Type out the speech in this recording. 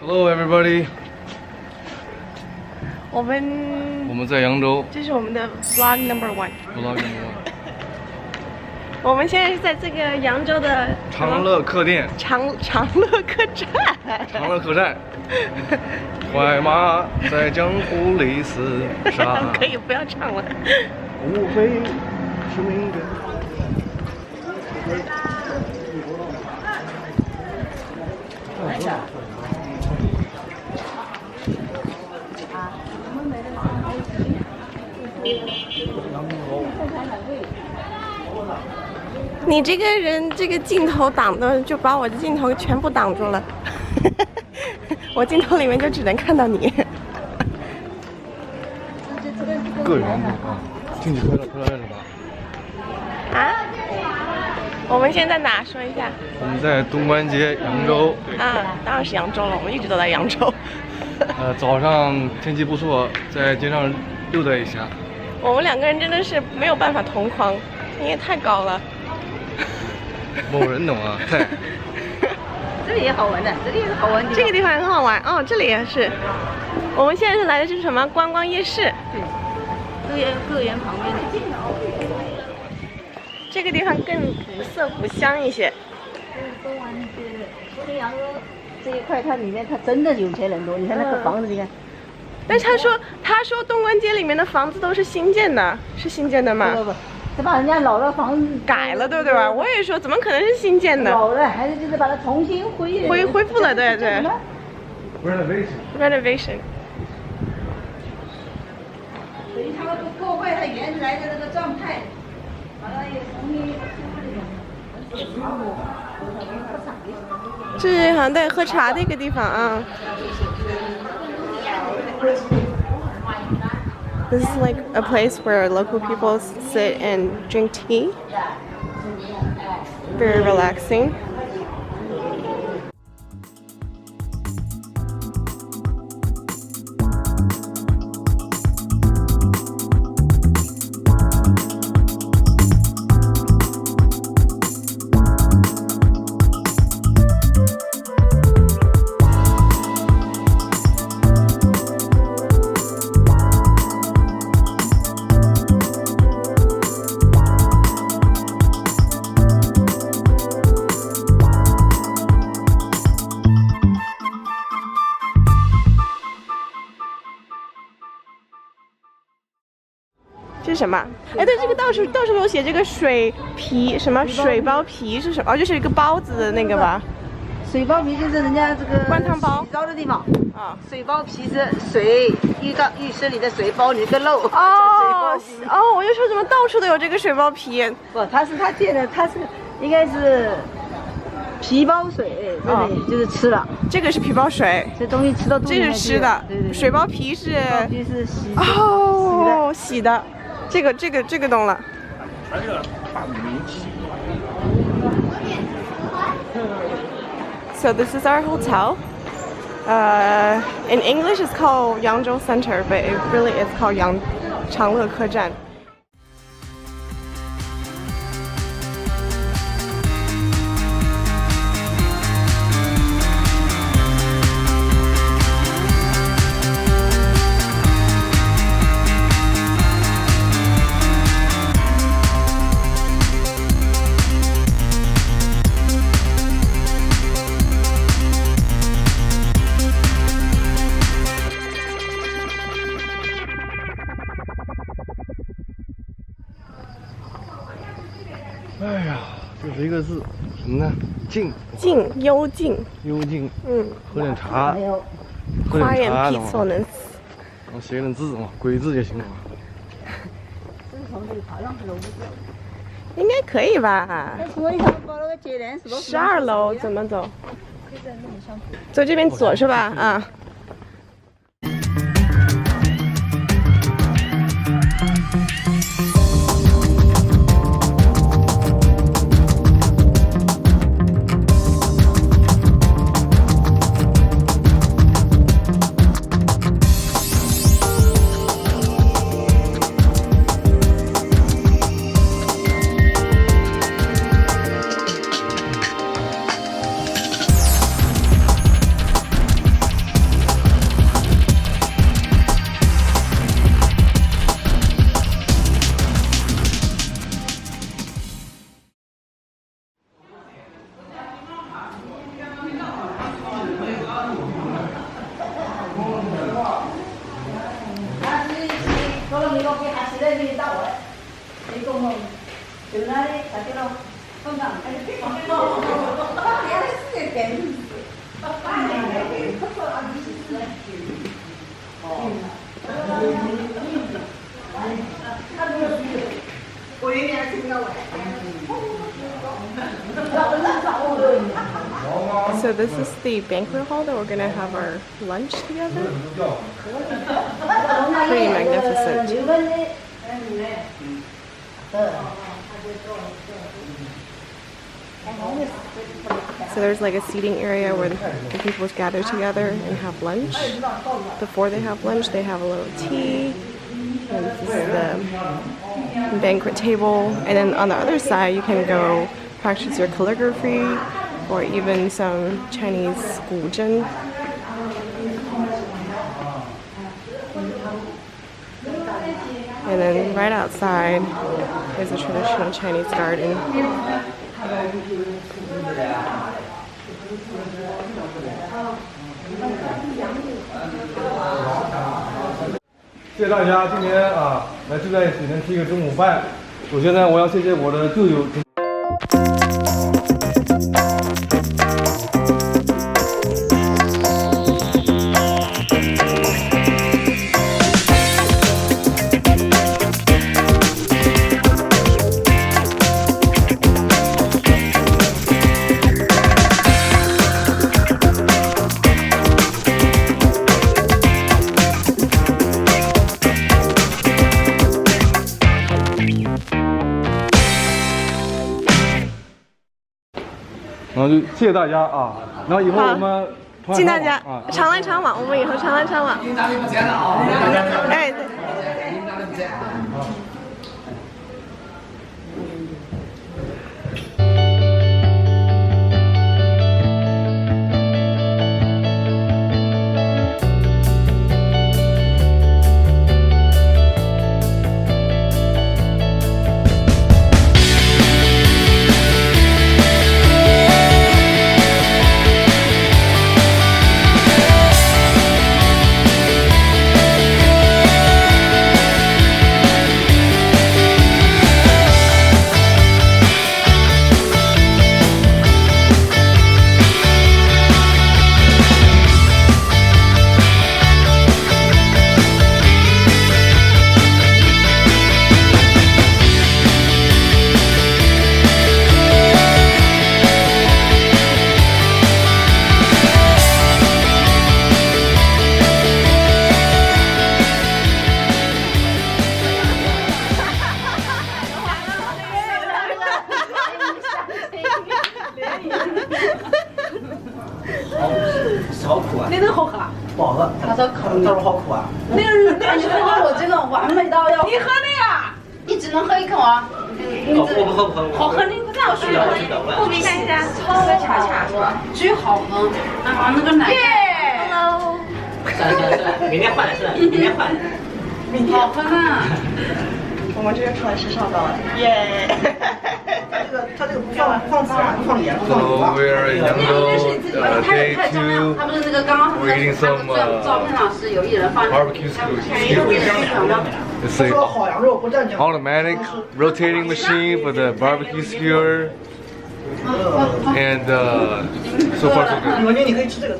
Hello everybody，我们在扬州。这是我们的 vlog number one。vlog number one。我们现在是在这个扬州的长乐客店。长乐客栈。长乐客栈。快马在江湖里厮杀。可以不要唱了。无非是命运。你这个人，这个镜头挡的，就把我的镜头全部挡住了。我镜头里面就只能看到你。个人啊，进去快乐是吧？啊？我们现在哪？说一下。我们在东关街，扬州。啊，当然是扬州了，我们一直都在扬州。早上天气不错，在街上溜达一下。我们两个人真的是没有办法同框，因为太高了。某人懂啊？对。这里也好玩的，这里也是好玩的。这个地方很好玩哦，这里也是。我们现在是来的是什么？观光夜市。对，个园旁边的。这个地方更古色古香一些。东湾街，扬州这一块，它里面它真的有钱人多。你看那个房子，你看。但是他说东关街里面的房子都是新建的，是新建的吗？不，他把人家老的房子改了，对吧？我也说，怎么可能是新建的？老的，还是就是把它重新恢复了，对。Renovation。等于他们不破坏它原来的那个状态，把它也重新修了。这是好像在喝茶的一个地方啊。This is like a place where local people sit and drink tea. Very relaxing.这是什么？哎，对，这个到处都写这个水皮，什么水包皮是什么？哦，就是一个包子的那个吧。水包皮就是人家这个灌汤包洗澡的地方啊。水包皮是水浴室里的水包里的肉。哦，我就说怎么到处都有这个水包皮？不，他建的，他是应该是皮包水，这里就是吃了。这个是皮包水，这东西吃到肚里面去。这是吃的，对。水包皮是洗哦，洗的。这个懂了。So this is our hotel. In English it's called Yangzhou Center, but it really is called长乐客栈。哎呀，就是一个字，什么呢？静。幽静。幽静。喝点茶。花园僻错能死。我写点字嘛，鬼字就行了。这是从这里爬上去的屋子。应该可以吧？12楼怎么走？走这边左是吧？啊。一个给他现在给打过来，一个梦，就那里他给了放上，哎，他原来是在改名字，他原来给他说啊，你是哦，他这个我原来是个外。So this is the banquet hall that we're gonna have our lunch together. Pretty magnificent. So there's like a seating area where the people gather together and have lunch. Before they have lunch, they have a little tea. And this is the banquet table. And then on the other side, you can go practice your calligraphy or even some Chinese guzheng. And then right outside is a traditional Chinese garden. 谢谢大家今天啊来聚在一起能吃一个中午饭。首先呢，我要谢谢我的舅舅。然后就谢谢大家啊，然后以后我们敬大家常来常往，我们以后常来常往。哎，对。好苦啊！那个好喝，不好喝。他说他说好苦啊。那你喝我这个完美到要。你喝那个，你只能喝一口啊。我不喝不喝。好喝，那个再好喝。后面看一下，超恰恰说巨好喝，啊那个奶。Hello。算了，明天换了，明天换了。好喝呢。我们这个穿时尚到了，耶！他这个不放糖，不放盐，不放油啊。 So we're in Yangzhou, day 2. 他们那个刚刚 We're eating some 照片上是有艺人放 barbecue skewers. It's 说 a 好羊肉不蘸酱。 automatic rotating machine for the barbecue skewer, and so far so good. 我觉得你可以吃这个。